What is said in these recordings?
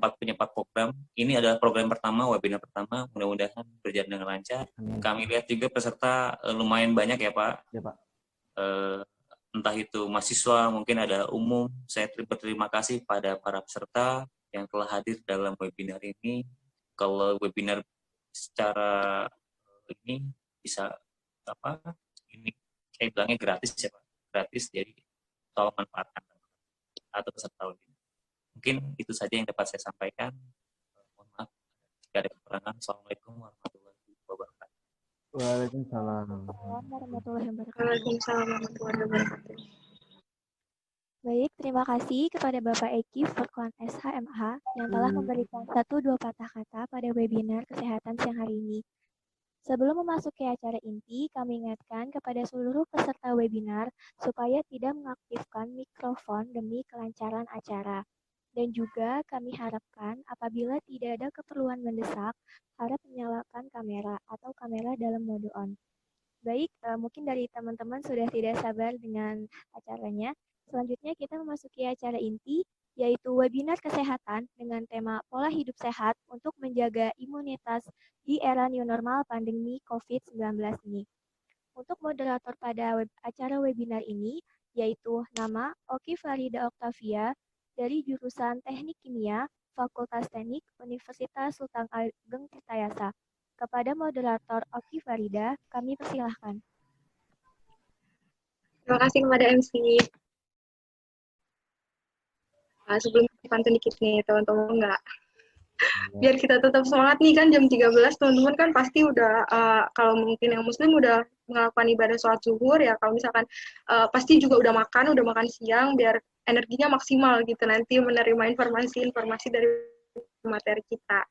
4 program. Ini adalah program pertama, webinar pertama. Mudah-mudahan berjalan dengan lancar. Kami lihat juga peserta lumayan banyak ya Pak. Ya Pak. Entah itu mahasiswa, mungkin ada umum. Saya berterima kasih pada para peserta yang telah hadir dalam webinar ini. Kalau webinar secara ini bisa ini saya bilangnya gratis ya Pak. Gratis, jadi tolong manfaatkan atau peserta webinar. Mungkin itu saja yang dapat saya sampaikan. Mohon maaf jika ada kekurangan. Assalamualaikum warahmatullahi wabarakatuh. Waalaikumsalam. Waalaikumsalam warahmatullahi wabarakatuh. Baik, terima kasih kepada Bapak Eki Furqan SHMH yang telah memberikan 1-2 patah kata pada webinar kesehatan siang hari ini. Sebelum memasuki acara inti, kami ingatkan kepada seluruh peserta webinar supaya tidak mengaktifkan mikrofon demi kelancaran acara. Dan juga kami harapkan apabila tidak ada keperluan mendesak, harap menyalakan kamera atau kamera dalam mode on. Baik, mungkin dari teman-teman sudah tidak sabar dengan acaranya. Selanjutnya kita memasuki acara inti, yaitu webinar kesehatan dengan tema pola hidup sehat untuk menjaga imunitas di era new normal pandemi COVID-19 ini. Untuk moderator pada acara webinar ini, yaitu nama Oki Farida Octavia dari jurusan Teknik Kimia, Fakultas Teknik, Universitas Sultan Ageng Tirtayasa. Kepada moderator Oki Farida, kami persilahkan. Terima kasih kepada MC. Sebelum pantun dikit nih teman-teman, biar kita tetap semangat nih kan jam 13 teman-teman kan pasti udah kalau mungkin yang muslim udah melakukan ibadah sholat zuhur ya, kalau misalkan pasti juga udah makan siang biar energinya maksimal gitu nanti menerima informasi dari materi kita.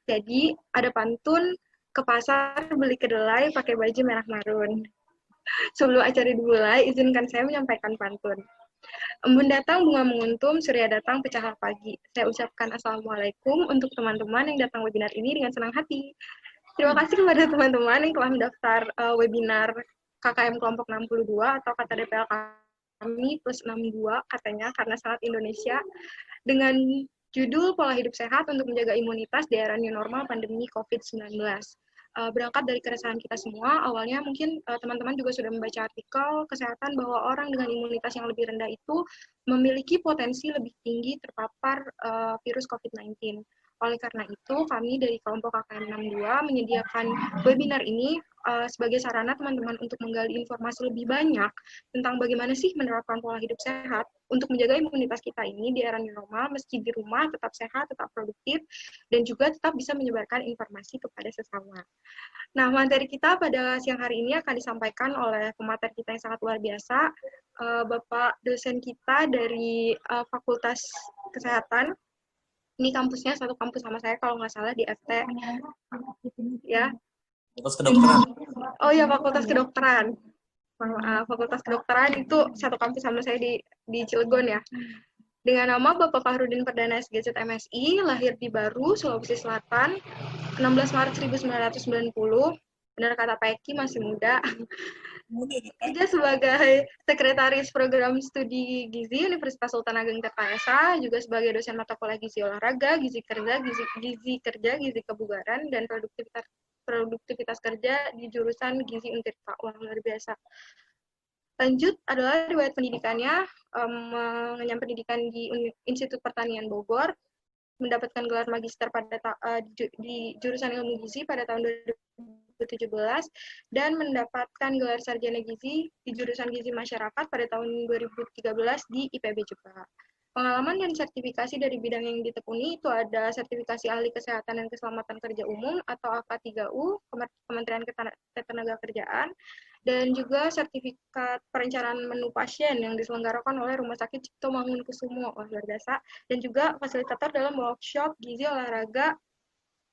Jadi ada pantun, ke pasar beli kedelai pakai baju merah marun. Sebelum acara dimulai izinkan saya menyampaikan pantun. Embun datang, bunga menguntum, surya datang, pecahlah pagi. Saya ucapkan Assalamualaikum untuk teman-teman yang datang webinar ini dengan senang hati. Terima kasih kepada teman-teman yang telah mendaftar webinar KKM kelompok 62 atau kata DPL kami plus 62 katanya karena sangat Indonesia dengan judul Pola Hidup Sehat untuk menjaga imunitas di era new normal pandemi COVID-19. Berangkat dari keresahan kita semua, awalnya mungkin teman-teman juga sudah membaca artikel kesehatan bahwa orang dengan imunitas yang lebih rendah itu memiliki potensi lebih tinggi terpapar virus COVID-19. Oleh karena itu, kami dari kelompok KKM 62 menyediakan webinar ini sebagai sarana teman-teman untuk menggali informasi lebih banyak tentang bagaimana sih menerapkan pola hidup sehat untuk menjaga imunitas kita ini di era new normal, meski di rumah tetap sehat, tetap produktif, dan juga tetap bisa menyebarkan informasi kepada sesama. Nah, materi kita pada siang hari ini akan disampaikan oleh pemateri kita yang sangat luar biasa, Bapak dosen kita dari Fakultas Kesehatan. Ini kampusnya satu kampus sama saya kalau nggak salah di FT, ya. Fakultas Kedokteran. Oh iya, Fakultas Kedokteran. Fakultas Kedokteran itu satu kampus sama saya di Cilegon ya. Dengan nama Bapak Fahrudin Perdana SGZ MSI, lahir di Baru, Sulawesi Selatan, 16 Maret 1990. Benar kata Pak Eki, masih muda. Kerja sebagai Sekretaris Program Studi Gizi Universitas Sultan Ageng Tirtayasa, juga sebagai dosen mata kuliah gizi olahraga, gizi kerja, gizi kebugaran, dan produktivitas kerja di jurusan Gizi Untirta. Wah, luar biasa. Lanjut adalah riwayat pendidikannya, mengenyam pendidikan di Institut Pertanian Bogor, mendapatkan gelar magister di jurusan ilmu gizi pada tahun 2017 dan mendapatkan gelar sarjana gizi di jurusan gizi masyarakat pada tahun 2013 di IPB juga. Pengalaman dan sertifikasi dari bidang yang ditekuni itu ada sertifikasi ahli kesehatan dan keselamatan kerja umum atau AK3U Kementerian Ketenagakerjaan, dan juga sertifikat perencanaan menu pasien yang diselenggarakan oleh Rumah Sakit Cipto Mangunkusumo, luar biasa, dan juga fasilitator dalam workshop gizi olahraga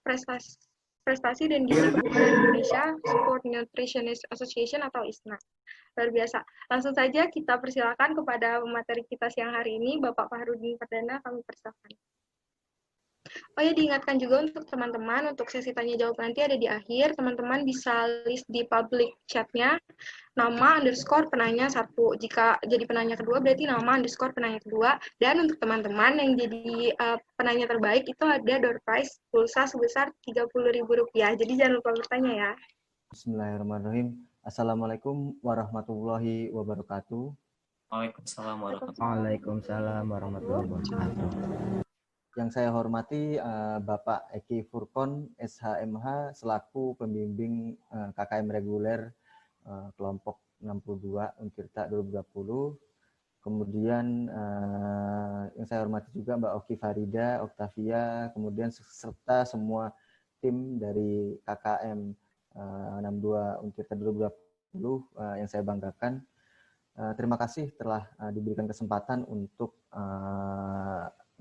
prestasi dan gizi kebugaran Indonesia Sport Nutritionist Association atau ISNA. Luar biasa. Langsung saja kita persilakan kepada pemateri kita siang hari ini, Bapak Fahrudin Perdana, kami persilakan. Oh ya, diingatkan juga untuk teman-teman, untuk sesi tanya jawab nanti ada di akhir, teman-teman bisa list di public chat-nya, nama underscore penanya satu. Jika jadi penanya kedua, berarti nama underscore penanya kedua. Dan untuk teman-teman yang jadi penanya terbaik, itu ada door prize pulsa sebesar Rp30.000. Jadi jangan lupa bertanya ya. Bismillahirrahmanirrahim. Assalamualaikum warahmatullahi wabarakatuh. Waalaikumsalam warahmatullahi Waalaikumsalam warahmatullahi wabarakatuh. Yang saya hormati Bapak Eki Furkon, SHMH, selaku pembimbing KKM reguler kelompok 62 Untirta 2020. Kemudian yang saya hormati juga Mbak Oki Farida, Oktavia, kemudian serta semua tim dari KKM 62 Untirta 2020 yang saya banggakan. Terima kasih telah diberikan kesempatan untuk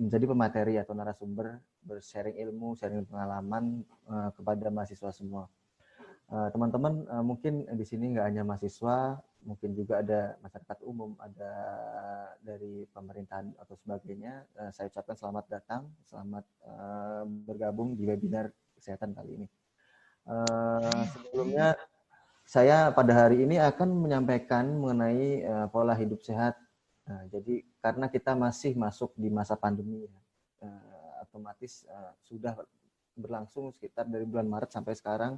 menjadi pemateri atau narasumber, bersharing ilmu, sharing pengalaman kepada mahasiswa semua. Teman-teman, mungkin di sini nggak hanya mahasiswa, mungkin juga ada masyarakat umum, ada dari pemerintahan atau sebagainya. Saya ucapkan selamat datang, selamat bergabung di webinar kesehatan kali ini. Sebelumnya, saya pada hari ini akan menyampaikan mengenai pola hidup sehat. Jadi karena kita masih masuk di masa pandemi, otomatis sudah berlangsung sekitar dari bulan Maret sampai sekarang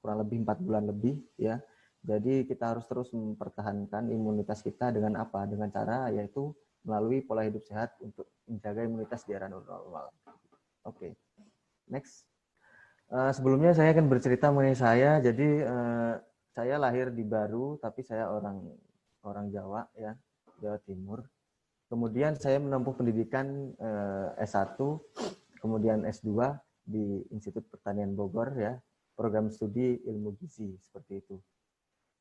kurang lebih 4 bulan lebih ya. Jadi kita harus terus mempertahankan imunitas kita dengan apa? Dengan cara yaitu melalui pola hidup sehat untuk menjaga imunitas di era normal. Oke, next. Sebelumnya saya akan bercerita mengenai saya. Jadi saya lahir di Baru, tapi saya orang Jawa ya, Jawa Timur. Kemudian saya menempuh pendidikan S1, kemudian S2 di Institut Pertanian Bogor ya, program studi ilmu gizi seperti itu.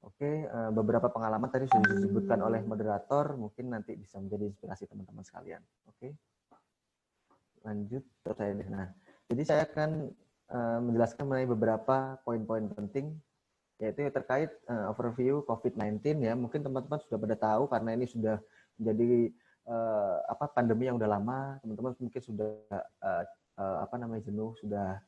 Oke, beberapa pengalaman tadi sudah disebutkan oleh moderator, mungkin nanti bisa menjadi inspirasi teman-teman sekalian. Oke, lanjut. Nah, jadi saya akan menjelaskan mengenai beberapa poin-poin penting, yaitu terkait overview COVID-19 ya. Mungkin teman-teman sudah pada tahu karena ini sudah menjadi pandemi yang udah lama. Teman-teman mungkin sudah jenuh, sudah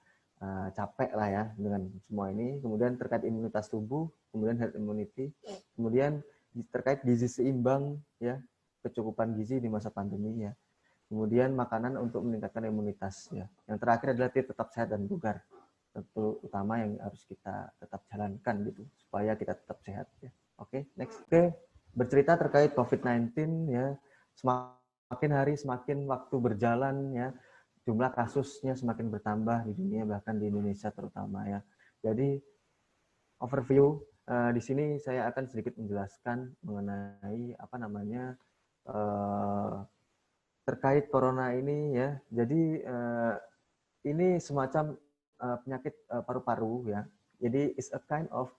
capek lah ya dengan semua ini. Kemudian terkait imunitas tubuh, kemudian herd immunity, kemudian terkait gizi seimbang ya, kecukupan gizi di masa pandemi ya. Kemudian makanan untuk meningkatkan imunitas ya. Yang terakhir adalah tetap sehat dan bugar. Tentu utama yang harus kita tetap jalankan gitu supaya kita tetap sehat ya. Oke, next. Oke, bercerita terkait COVID-19 ya. Semakin hari semakin waktu berjalan ya, jumlah kasusnya semakin bertambah di dunia bahkan di Indonesia terutama ya. Jadi overview di sini saya akan sedikit menjelaskan mengenai terkait corona ini ya. Jadi ini semacam penyakit paru-paru ya. Jadi it's a kind of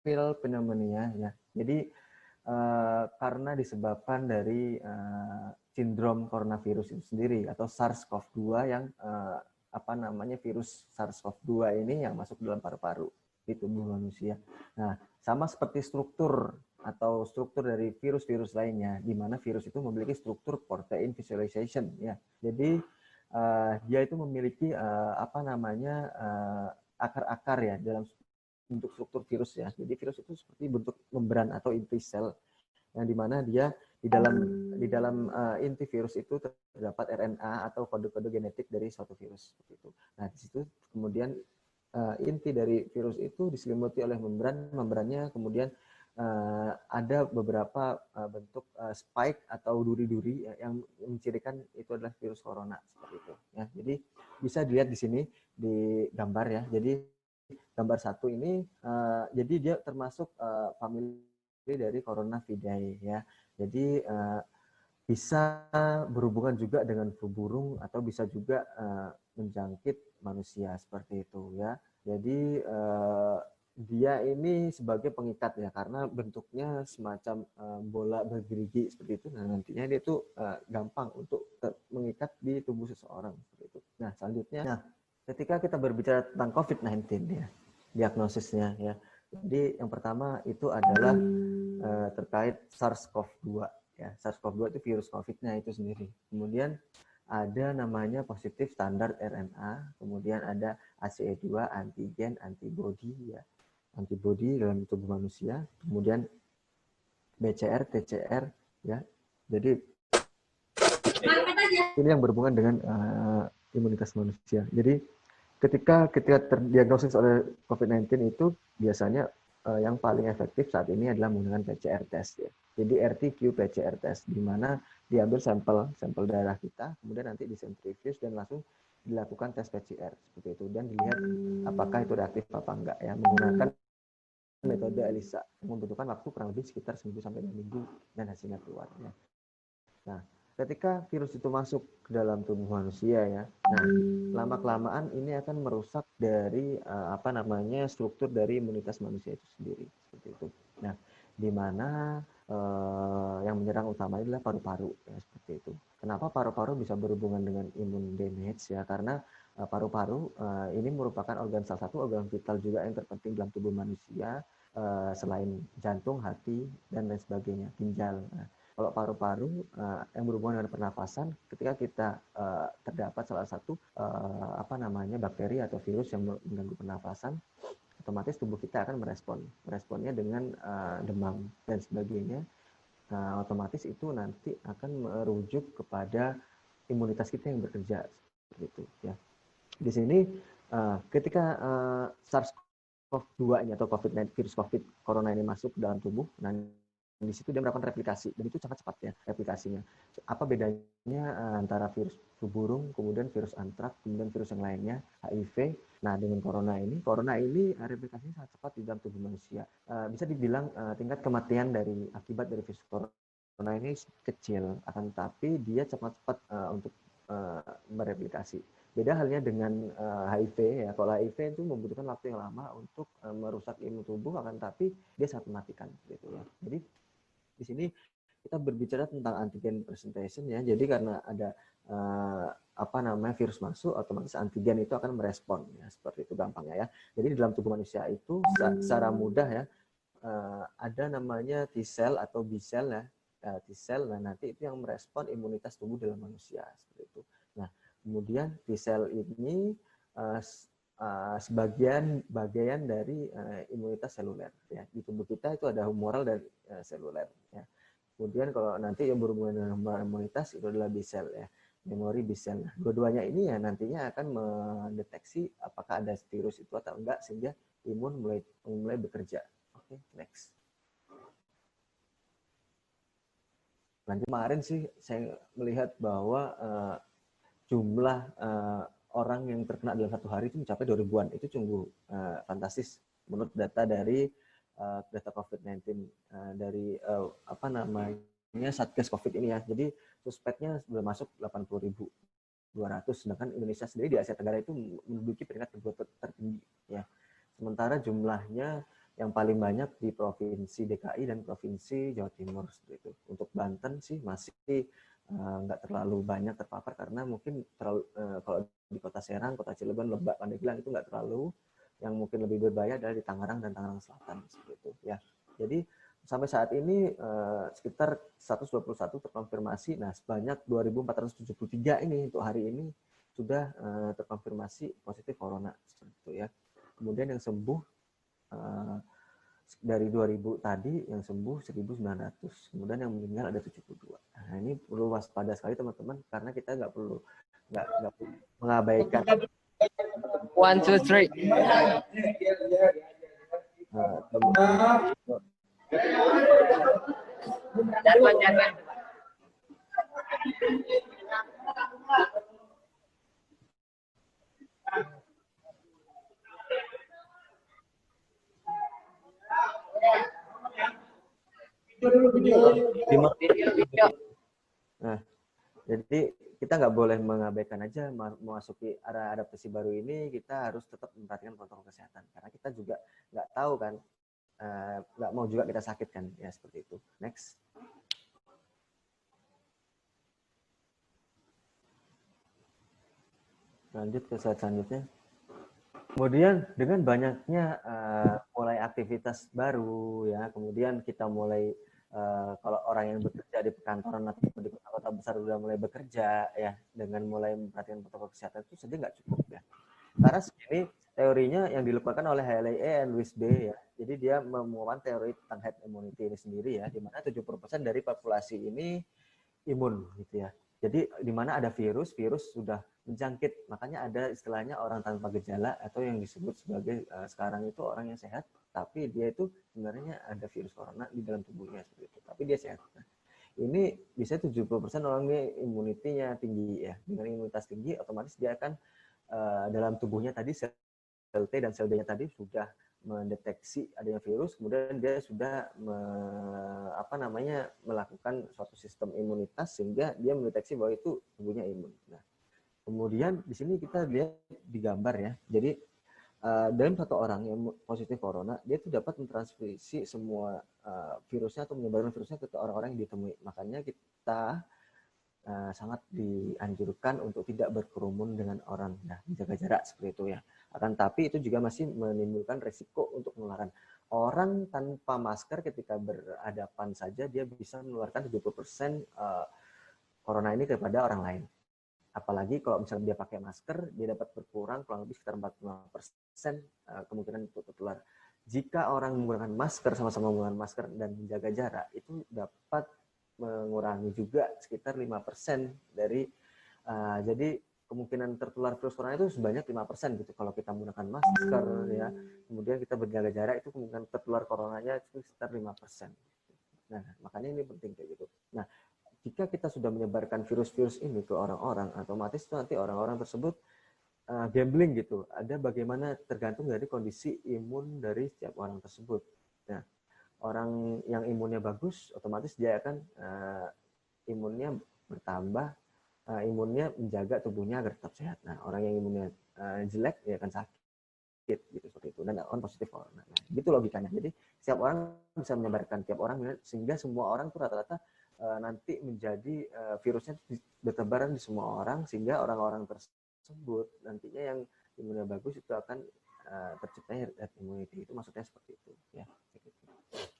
viral pneumonia ya. Jadi karena disebabkan dari sindrom coronavirus itu sendiri atau SARS-CoV-2 yang virus SARS-CoV-2 ini yang masuk dalam paru-paru di tubuh manusia. Nah, sama seperti struktur dari virus-virus lainnya, di mana virus itu memiliki struktur protein visualization ya. Jadi dia itu memiliki akar-akar ya dalam bentuk struktur virus ya. Jadi virus itu seperti bentuk membran atau inti sel yang dimana dia di dalam inti virus itu terdapat RNA atau kode-kode genetik dari suatu virus seperti itu. Nah, di situ kemudian inti dari virus itu diselimuti oleh membrannya kemudian ada beberapa bentuk spike atau duri-duri yang mencirikan itu adalah virus corona seperti itu ya. Jadi bisa dilihat di sini di gambar ya. Jadi gambar 1 ini jadi dia termasuk famili dari Coronavidae ya. Jadi bisa berhubungan juga dengan flu burung atau bisa juga menjangkit manusia seperti itu ya. Jadi dia ini sebagai pengikat ya karena bentuknya semacam bola bergerigi seperti itu. Nah, nantinya dia tuh gampang untuk mengikat di tubuh seseorang seperti itu. Nah, selanjutnya ketika kita berbicara tentang COVID-19 ya, diagnosisnya ya. Jadi yang pertama itu adalah terkait SARS-CoV-2 ya. SARS-CoV-2 itu virus COVID-nya itu sendiri. Kemudian ada namanya positif standar RNA, kemudian ada ACE2, antigen, antibody ya, antibody dalam tubuh manusia, kemudian BCR, TCR ya. Jadi ini yang berhubungan dengan imunitas manusia. Jadi ketika terdiagnosis oleh COVID-19 itu biasanya yang paling efektif saat ini adalah menggunakan PCR test ya. Jadi RT-qPCR test, di mana diambil sampel darah kita, kemudian nanti disentrifuge dan langsung dilakukan tes PCR seperti itu, dan dilihat apakah itu reaktif apa enggak ya, menggunakan metode ELISA yang membutuhkan waktu kurang lebih sekitar 1 sampai 2 minggu dan hasilnya keluar ya. Nah, ketika virus itu masuk ke dalam tubuh manusia ya, nah lama-kelamaan ini akan merusak dari struktur dari imunitas manusia itu sendiri seperti itu. Nah, di mana yang menyerang utamanya adalah paru-paru ya, seperti itu. Kenapa paru-paru bisa berhubungan dengan imun damage ya? Karena paru-paru ini merupakan salah satu organ vital juga yang terpenting dalam tubuh manusia, selain jantung, hati dan lain sebagainya, ginjal. Nah, kalau paru-paru yang berhubungan dengan pernafasan, ketika kita terdapat salah satu bakteri atau virus yang mengganggu pernafasan, otomatis tubuh kita akan meresponnya dengan demam dan sebagainya. Otomatis itu nanti akan merujuk kepada imunitas kita yang bekerja seperti itu ya. Di sini ketika SARS-CoV-2 ini atau COVID-19, virus COVID corona ini masuk ke dalam tubuh, nah di situ dia melakukan replikasi dan itu sangat cepat ya replikasinya. Apa bedanya antara virus flu burung, kemudian virus antraks, kemudian virus yang lainnya, HIV. Nah, dengan corona ini replikasinya sangat cepat di dalam tubuh manusia. Bisa dibilang tingkat kematian akibat dari virus corona ini kecil, akan tetapi dia cepat-cepat untuk mereplikasi. Beda halnya dengan HIV ya. Kalau HIV itu membutuhkan waktu yang lama untuk merusak imun tubuh, akan tetapi dia sangat mematikan gitu ya. Jadi di sini kita berbicara tentang antigen presentation ya. Jadi karena ada virus masuk, otomatis antigen itu akan merespon ya, seperti itu gampangnya ya. Jadi di dalam tubuh manusia itu secara mudah ya ada namanya T-cell atau B-cell ya. T-cell, nah nanti itu yang merespon imunitas tubuh dalam manusia seperti itu. Nah, kemudian T-cell ini bagian dari imunitas seluler ya. Di tubuh kita itu ada humoral dan seluler ya. Kemudian kalau nanti yang berhubungan dengan imunitas itu adalah B-cell ya, memori B-cell. Nah, dua-duanya ini ya nantinya akan mendeteksi apakah ada virus itu atau enggak sehingga imun mulai bekerja. Oke, next. Lanjut, kemarin sih saya melihat bahwa jumlah orang yang terkena dalam satu hari itu mencapai 2.000-an. Itu sungguh fantastis menurut data dari data COVID-19 dari Satgas COVID ini ya. Jadi suspeknya sudah masuk 80.200, sedangkan Indonesia sendiri di Asia Tenggara itu menduduki peringkat kedua tertinggi ya. Sementara jumlahnya yang paling banyak di provinsi DKI dan provinsi Jawa Timur seperti itu. Untuk Banten sih masih nggak terlalu banyak terpapar karena mungkin terlalu kalau di Kota Serang, Kota Cilegon, Lebak, Pandeglang itu nggak terlalu. Yang mungkin lebih berbahaya adalah di Tangerang dan Tangerang Selatan seperti itu ya. Jadi sampai saat ini sekitar 121 terkonfirmasi. Nah, sebanyak 2.473 ini untuk hari ini sudah terkonfirmasi positif corona seperti itu ya. Kemudian yang sembuh dari 2.000 tadi, yang sembuh 1.900. Kemudian yang meninggal ada 72. Nah, ini perlu waspada sekali teman-teman karena kita nggak perlu mengabaikan. 1, 2, 3. Nah, jadi kita nggak boleh mengabaikan aja memasuki arah adaptasi baru ini, kita harus tetap memperhatikan protokol kesehatan karena kita juga nggak tahu kan, nggak mau juga kita sakit kan ya, seperti itu. Next. Lanjut ke slide selanjutnya. Kemudian dengan banyaknya mulai aktivitas baru ya, kemudian kita mulai kalau orang yang bekerja di perkantoran atau di kota-kota besar udah mulai bekerja ya dengan mulai memperhatikan protokol kesehatan itu saja nggak cukup ya. Karena segini teorinya yang dilakukan oleh Haley A. and Louis B. ya. Jadi dia memuat teori tentang herd immunity ini sendiri ya, di mana 70% dari populasi ini imun gitu ya. Jadi di mana ada virus sudah menjangkit, makanya ada istilahnya orang tanpa gejala atau yang disebut sebagai sekarang itu orang yang sehat, tapi dia itu sebenarnya ada virus corona di dalam tubuhnya seperti itu, tapi dia sehat. Nah, ini bisa 70% orangnya imunitinya tinggi ya. Dengan imunitas tinggi, otomatis dia akan dalam tubuhnya tadi sel T dan sel D-nya tadi sudah mendeteksi adanya virus, kemudian dia sudah melakukan suatu sistem imunitas sehingga dia mendeteksi bahwa itu tubuhnya imun. Nah, kemudian di sini kita lihat di gambar ya. Jadi dalam satu orang yang positif corona, dia itu dapat mentransmisi semua virusnya atau menyebarkan virusnya ke orang-orang yang ditemui. Makanya kita sangat dianjurkan untuk tidak berkerumun dengan orang, nah, menjaga jarak seperti itu ya. Akan tapi itu juga masih menimbulkan resiko untuk penularan. Orang tanpa masker ketika berhadapan saja dia bisa menularkan 70% corona ini kepada orang lain. Apalagi kalau misalnya dia pakai masker, dia dapat berkurang kurang lebih sekitar 45% kemungkinan untuk tertular. Jika orang menggunakan masker, sama-sama menggunakan masker dan menjaga jarak, itu dapat mengurangi juga sekitar 5% dari jadi kemungkinan tertular virus corona itu sebanyak 5% gitu kalau kita menggunakan masker ya. Kemudian kita berjaga jarak itu kemungkinan tertular coronanya itu sekitar 5%. Nah, makanya ini penting kayak gitu. Nah, jika kita sudah menyebarkan virus-virus ini ke orang-orang, otomatis itu nanti orang-orang tersebut gambling gitu. Ada bagaimana tergantung dari kondisi imun dari setiap orang tersebut. Nah, orang yang imunnya bagus, otomatis dia akan imunnya bertambah, imunnya menjaga tubuhnya agar tetap sehat. Nah, orang yang imunnya jelek, dia akan sakit, gitu seperti itu. Dan orang positif corona. Nah, gitu logikanya. Jadi setiap orang bisa menyebarkan tiap orang, sehingga semua orang tuh rata-rata nanti menjadi virusnya bertebaran di semua orang, sehingga orang-orang tersebut nantinya yang imunnya bagus itu akan terciptanya herd immunity. Itu maksudnya seperti itu, ya.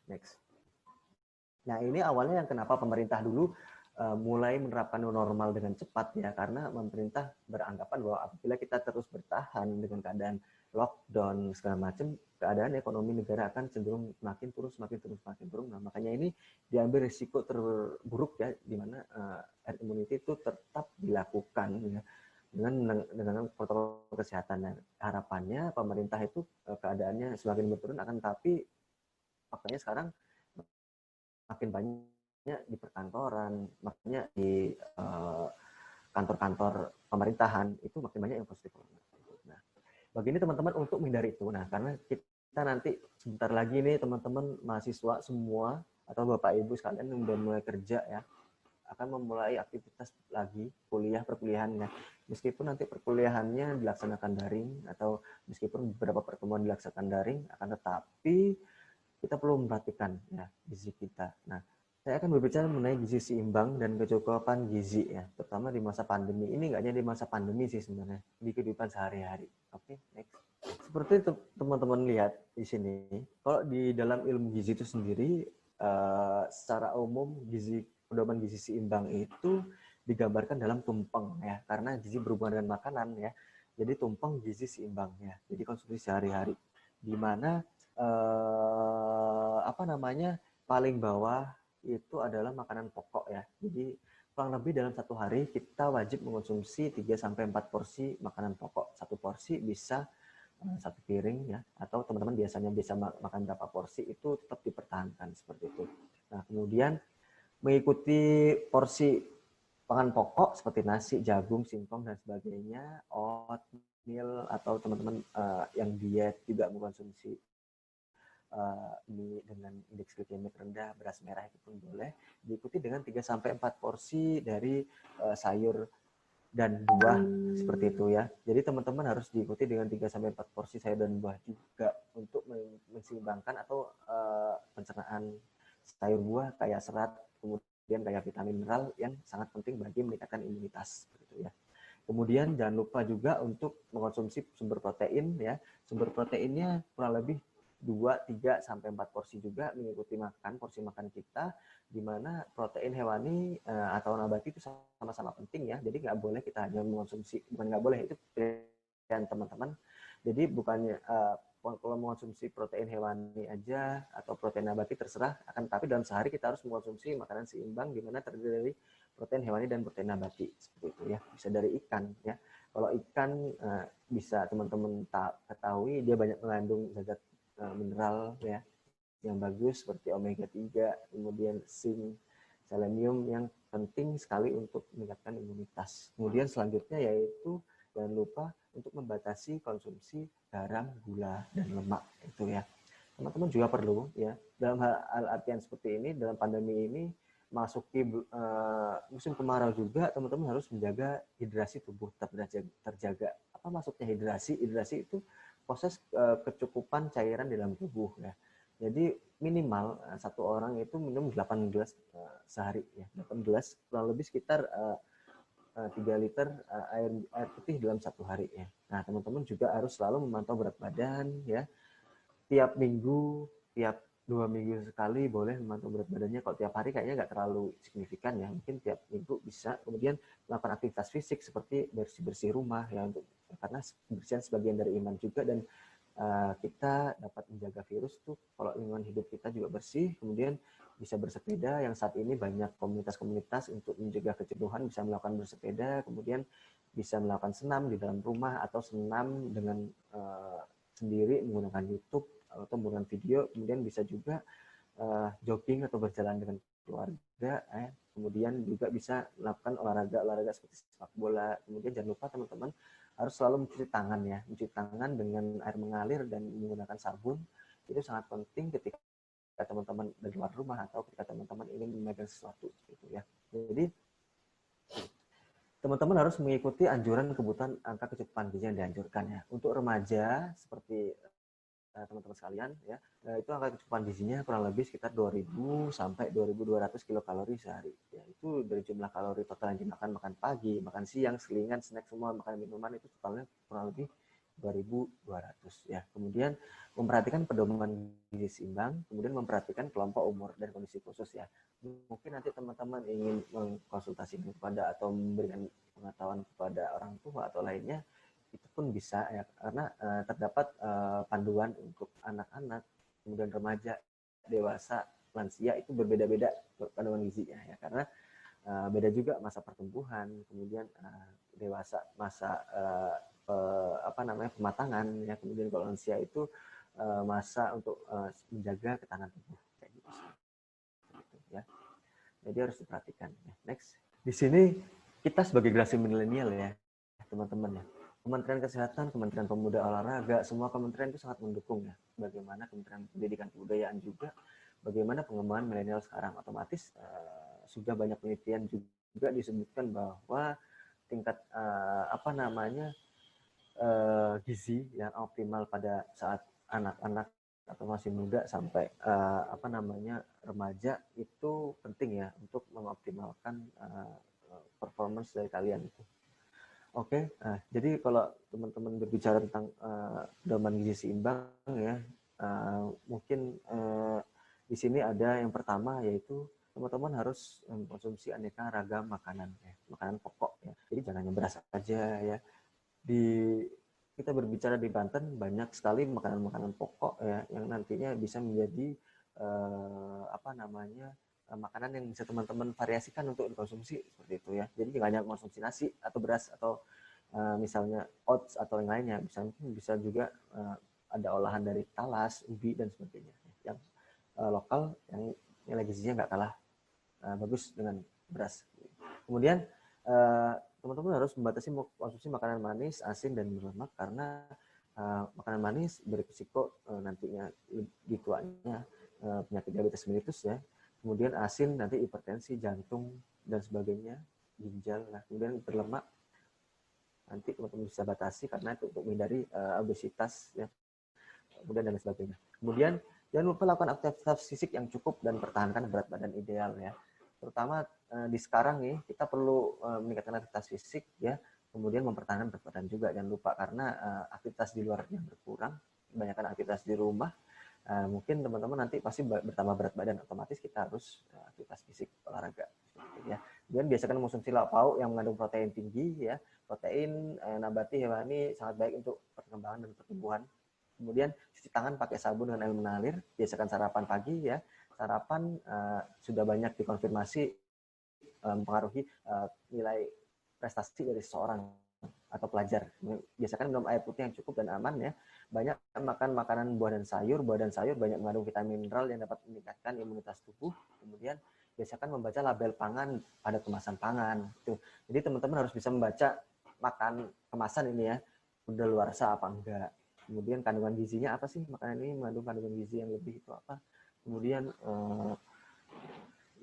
Next. Nah, ini awalnya yang kenapa pemerintah dulu mulai menerapkan new normal dengan cepat ya, karena pemerintah beranggapan bahwa apabila kita terus bertahan dengan keadaan lockdown segala macam, keadaan ekonomi negara akan cenderung makin turun. Nah, makanya ini diambil risiko terburuk ya, di mana herd immunity itu tetap dilakukan ya, dengan protokol kesehatan. Dan harapannya pemerintah itu keadaannya semakin berturun, akan tapi faktanya sekarang makin banyak di perkantoran, makanya di kantor-kantor pemerintahan itu makin banyak yang positif corona. Nah, begini teman-teman untuk menghindari itu. Nah, karena kita nanti sebentar lagi nih teman-teman mahasiswa semua atau Bapak Ibu sekalian yang udah mulai kerja ya, akan memulai aktivitas lagi perkuliahannya. Meskipun nanti perkuliahannya dilaksanakan daring atau meskipun beberapa pertemuan dilaksanakan daring, akan tetapi kita perlu memperhatikan ya gizi kita. Nah, saya akan berbicara mengenai gizi seimbang dan kecukupan gizi ya, terutama di masa pandemi. Ini nggak hanya di masa pandemi sih sebenarnya, di kehidupan sehari-hari. Oke, next. Seperti teman-teman lihat di sini, kalau di dalam ilmu gizi itu sendiri, secara umum pedoman gizi seimbang itu digambarkan dalam tumpeng ya, karena gizi berhubungan dengan makanan ya. Jadi tumpeng gizi seimbang ya. Jadi konsumsi sehari-hari, di mana paling bawah itu adalah makanan pokok ya. Jadi kurang lebih dalam satu hari kita wajib mengonsumsi 3-4 porsi makanan pokok. Satu porsi bisa satu piring ya, atau teman-teman biasanya bisa makan berapa porsi itu tetap dipertahankan seperti itu. Nah, kemudian mengikuti porsi pangan pokok seperti nasi, jagung, singkong dan sebagainya, oatmeal, atau teman-teman yang diet juga mengkonsumsi mie dengan indeks glikemik rendah, beras merah itu pun boleh. Diikuti dengan 3-4 porsi dari sayur dan buah seperti itu ya. Jadi teman-teman harus diikuti dengan 3-4 porsi sayur dan buah juga untuk menseimbangkan atau pencernaan sayur buah kayak serat, kemudian kayak vitamin mineral yang sangat penting bagi meningkatkan imunitas gitu ya. Kemudian jangan lupa juga untuk mengkonsumsi sumber protein ya. Sumber proteinnya kurang lebih 2, 3 sampai 4 porsi juga mengikuti porsi makan kita, di mana protein hewani atau nabati itu sama-sama penting ya. Jadi nggak boleh kita hanya mengonsumsi, bukan nggak boleh, itu pilihan teman-teman. Jadi bukannya kalau mengonsumsi protein hewani aja atau protein nabati terserah, akan tapi dalam sehari kita harus mengonsumsi makanan seimbang di mana terdiri dari protein hewani dan protein nabati, seperti itu ya. Bisa dari ikan ya. Kalau ikan bisa teman-teman ketahui dia banyak mengandung zat mineral ya yang bagus seperti omega 3, kemudian zinc, selenium yang penting sekali untuk meningkatkan imunitas. Kemudian selanjutnya yaitu jangan lupa untuk membatasi konsumsi garam, gula, dan lemak itu ya. Teman-teman juga perlu ya dalam hal artian seperti ini, dalam pandemi ini masuki musim kemarau juga, teman-teman harus menjaga hidrasi tubuh terjaga. Apa maksudnya hidrasi? Hidrasi itu proses kecukupan cairan di dalam tubuh ya. Jadi minimal satu orang itu minum 8 gelas sehari ya. 8 gelas kurang lebih sekitar 3 liter air putih dalam satu hari ya. Nah, teman-teman juga harus selalu memantau berat badan ya. Tiap minggu, tiap 2 minggu sekali boleh memantau berat badannya. Kalau tiap hari kayaknya nggak terlalu signifikan ya. Mungkin tiap minggu bisa. Kemudian melakukan aktivitas fisik seperti bersih-bersih rumah ya, karena kebersihan sebagian dari iman juga, dan kita dapat menjaga virus tuh kalau lingkungan hidup kita juga bersih. Kemudian bisa bersepeda, yang saat ini banyak komunitas-komunitas untuk menjaga kejenuhan bisa melakukan bersepeda, kemudian bisa melakukan senam di dalam rumah atau senam dengan sendiri menggunakan YouTube atau menggunakan video. Kemudian bisa juga jogging atau berjalan dengan keluarga, kemudian juga bisa melakukan olahraga seperti sepak bola. Kemudian jangan lupa teman-teman harus selalu mencuci tangan ya, mencuci tangan dengan air mengalir dan menggunakan sabun. Itu sangat penting ketika teman-teman dari luar rumah atau ketika teman-teman ingin memegang sesuatu gitu ya. Jadi teman-teman harus mengikuti anjuran kebutuhan angka kecukupan gizi yang dianjurkan ya. Untuk remaja seperti teman-teman sekalian ya, itu angka kecukupan gizinya kurang lebih sekitar 2000 sampai 2200 kilokalori sehari ya. Itu dari jumlah kalori total yang dimakan, makan pagi, makan siang, selingan, snack, semua makanan minuman itu totalnya kurang lebih 2200 ya. Kemudian memperhatikan pedoman gizi seimbang, kemudian memperhatikan kelompok umur dan kondisi khusus ya. Mungkin nanti teman-teman ingin mengkonsultasikan kepada atau memberikan pengetahuan kepada orang tua atau lainnya, itu pun bisa ya, karena terdapat panduan untuk anak-anak, kemudian remaja, dewasa, lansia itu berbeda-beda panduan gizinya ya, karena beda juga masa pertumbuhan, kemudian dewasa masa pematangan ya, kemudian kalau lansia itu masa untuk menjaga ketahanan tubuh kayak gitu ya. Jadi harus diperhatikan ya. Next, di sini kita sebagai generasi milenial ya teman-teman ya, Kementerian Kesehatan, Kementerian Pemuda Olahraga, semua kementerian itu sangat mendukung ya. Bagaimana Kementerian Pendidikan Kebudayaan juga, bagaimana pengembangan milenial sekarang. Otomatis sudah banyak penelitian juga disebutkan bahwa tingkat gizi yang optimal pada saat anak-anak atau masih muda sampai remaja itu penting ya untuk mengoptimalkan performance dari kalian itu. Oke, jadi kalau teman-teman berbicara tentang pedoman gizi seimbang ya, mungkin di sini ada yang pertama yaitu teman-teman harus mengkonsumsi aneka ragam makanan ya, makanan pokok ya. Jadi jangan hanya beras aja ya. Kita berbicara di Banten banyak sekali makanan-makanan pokok ya yang nantinya bisa menjadi makanan yang bisa teman-teman variasikan untuk dikonsumsi seperti itu ya. Jadi jangan hanya konsumsi nasi atau beras atau misalnya oats atau yang lainnya. Bisa juga ada olahan dari talas, ubi dan sebagainya yang lokal yang nilai gizinya nggak kalah bagus dengan beras. Kemudian teman-teman harus membatasi konsumsi makanan manis, asin dan berlemak karena makanan manis berisiko nantinya di tuanya penyakit diabetes mellitus ya. Kemudian asin nanti hipertensi, jantung dan sebagainya, ginjal. Nah, kemudian berlemak nanti teman-teman bisa batasi karena itu untuk menghindari obesitas ya. Kemudian dan sebagainya. Kemudian jangan lupa lakukan aktivitas fisik yang cukup dan pertahankan berat badan ideal ya. Terutama di sekarang nih kita perlu meningkatkan aktivitas fisik ya. Kemudian mempertahankan berat badan juga, jangan lupa, karena aktivitas di luar yang berkurang, kebanyakan aktivitas di rumah Mungkin teman-teman nanti pasti bertambah berat badan, otomatis kita harus aktivitas fisik, olahraga. Ya. Kemudian biasakan mengonsumsi lauk pauk yang mengandung protein tinggi, ya. Protein nabati hewani sangat baik untuk perkembangan dan pertumbuhan. Kemudian cuci tangan pakai sabun dengan air mengalir. Biasakan sarapan pagi, ya. Sarapan sudah banyak dikonfirmasi mempengaruhi nilai prestasi dari seseorang atau pelajar. Biasakan minum air putih yang cukup dan aman, ya. Banyak makan makanan buah dan sayur. Buah dan sayur banyak mengandung vitamin mineral yang dapat meningkatkan imunitas tubuh. Kemudian biasakan membaca label pangan pada kemasan pangan. Tuh. Jadi teman-teman harus bisa membaca makan kemasan ini, ya. Daluarsa apa enggak. Kemudian kandungan gizinya apa sih? Makanan ini mengandung kandungan gizi yang lebih itu apa? Kemudian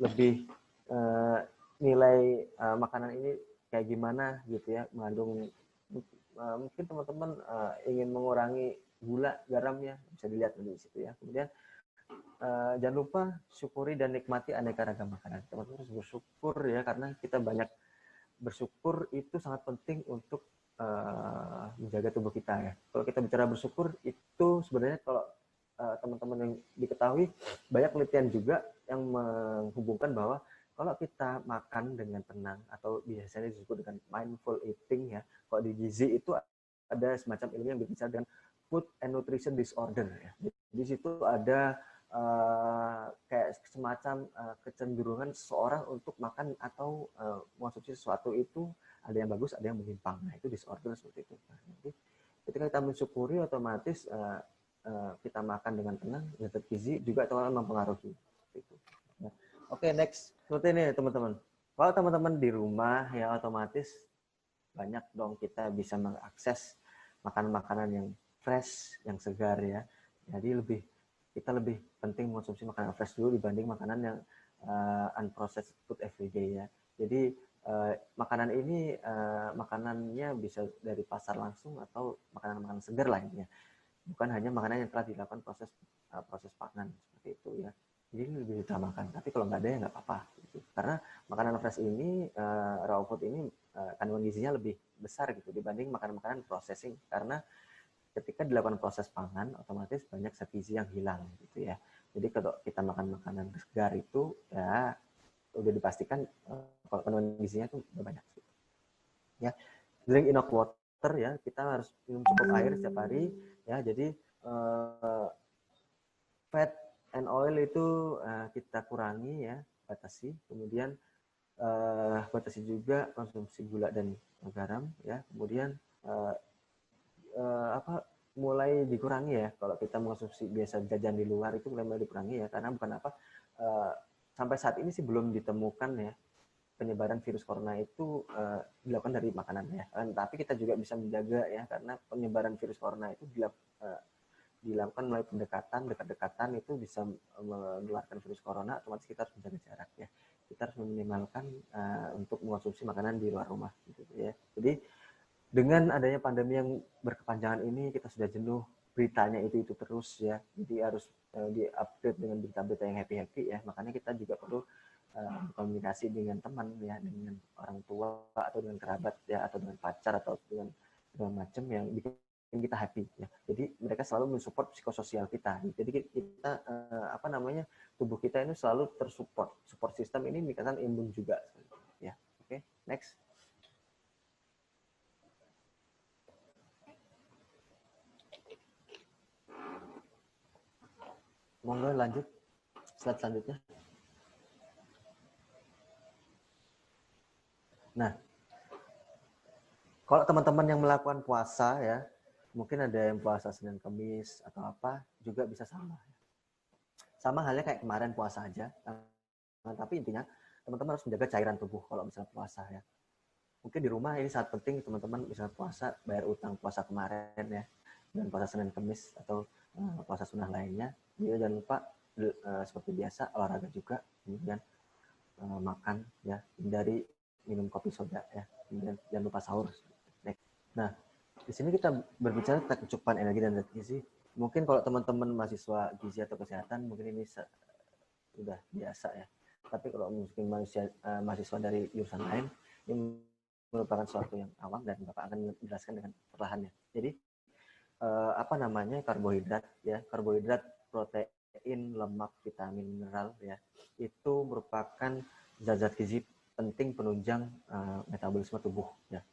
lebih nilai makanan ini kayak gimana gitu, ya, mengandung mungkin teman-teman ingin mengurangi gula, garamnya bisa dilihat di situ, ya. Kemudian jangan lupa syukuri dan nikmati aneka ragam makanan. Teman-teman harus bersyukur, ya, karena kita banyak bersyukur itu sangat penting untuk menjaga tubuh kita, ya. Kalau kita bicara bersyukur itu sebenarnya kalau teman-teman yang diketahui banyak penelitian juga yang menghubungkan bahwa kalau kita makan dengan tenang atau biasanya disebut dengan mindful eating, ya, kalau di gizi itu ada semacam ilmu yang berbicara dengan food and nutrition disorder, ya. Di situ ada kayak semacam kecenderungan seseorang untuk makan atau mengonsumsi sesuatu itu ada yang bagus, ada yang menyimpang. Nah, itu disorder seperti itu. Nah, nanti ketika kita mensyukuri, otomatis kita makan dengan tenang, zat gizi juga mempengaruhi. Itu. Nah, Oke, next. Seperti ini, teman-teman. Kalau teman-teman di rumah, ya, otomatis banyak dong kita bisa mengakses makanan-makanan yang fresh, yang segar, ya. Jadi kita lebih penting mengonsumsi makanan fresh dulu dibanding makanan yang unprocessed food everyday, ya. Jadi makanan ini makanannya bisa dari pasar langsung atau makanan-makanan segar lah intinya. Bukan hanya makanan yang telah dilakukan proses pangan seperti itu, ya. Jadi lebih diutamakan. Tapi kalau nggak ada ya nggak apa-apa. Gitu. Karena makanan fresh ini, raw food ini kandungan gizinya lebih besar gitu dibanding makanan-makanan processing. Karena ketika dilakukan proses pangan, otomatis banyak zat gizi yang hilang gitu, ya. Jadi kalau kita makan makanan segar itu, ya udah dipastikan kalau kandungan gizinya itu udah banyak. Gitu. Ya, drink enough water, ya. Kita harus minum cukup air setiap hari, ya. Jadi fat and oil itu kita kurangi, ya, batasi. Kemudian batasi juga konsumsi gula dan garam, ya. Kemudian mulai dikurangi, ya. Kalau kita mengonsumsi biasa jajan di luar itu mulai dikurangi, ya. Karena bukan apa sampai saat ini sih belum ditemukan, ya, penyebaran virus corona itu dilakukan dari makanan, ya. Tapi kita juga bisa menjaga, ya, karena penyebaran virus corona itu dilakukan melalui dekat-dekatan itu bisa menularkan virus corona. Otomatis kita harus menjaga jarak, ya. Kita harus meminimalkan untuk mengonsumsi makanan di luar rumah, gitu, ya. Jadi dengan adanya pandemi yang berkepanjangan ini, kita sudah jenuh beritanya itu terus, ya. Jadi harus di-update dengan berita-berita yang happy-happy, ya. Makanya kita juga perlu berkomunikasi dengan teman, ya, dengan orang tua atau dengan kerabat, ya, atau dengan pacar atau dengan macam yang bikin kita happy, ya. Jadi mereka selalu mensupport psikososial kita. Jadi kita tubuh kita ini selalu tersupport. Support sistem ini meningkatkan imun juga, ya. Oke, next. Monggo lanjut. Slide selanjutnya. Nah, kalau teman-teman yang melakukan puasa, ya, mungkin ada yang puasa Senin Kamis atau apa, juga bisa sama. Sama halnya kayak kemarin puasa aja. Nah, tapi intinya teman-teman harus menjaga cairan tubuh kalau misalnya puasa, ya. Mungkin di rumah ini sangat penting teman-teman misalnya puasa, bayar utang puasa kemarin, ya, dan puasa Senin Kamis atau puasa sunnah lainnya. Jadi jangan lupa seperti biasa olahraga juga, kemudian makan, ya, hindari minum kopi soda, ya, kemudian jangan lupa sahur. Nah, di sini kita berbicara tentang kecukupan energi dan zat gizi. Mungkin kalau teman-teman mahasiswa gizi atau kesehatan mungkin ini sudah biasa, ya. Tapi kalau mungkin mahasiswa dari jurusan lain, ini merupakan sesuatu yang awam dan Bapak akan menjelaskan dengan perlahan, ya. Jadi karbohidrat, ya, karbohidrat protein, lemak, vitamin, mineral ya, itu merupakan zat-zat gizi penting penunjang metabolisme tubuh ya.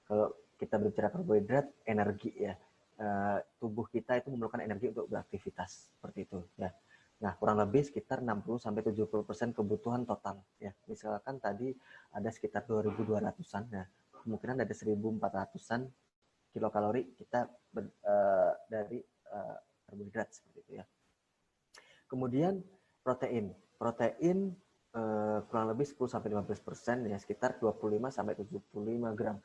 Kalau kita berbicara karbohidrat, energi ya. Tubuh kita itu memerlukan energi untuk beraktivitas seperti itu ya. Nah, kurang lebih sekitar 60-70% kebutuhan total ya. Misalkan tadi ada sekitar 2.200-an ya. Kemungkinan ada 1.400-an kilokalori kita dari karbohidrat seperti itu ya. Kemudian protein kurang lebih 10-15% ya, sekitar 25-75 gram.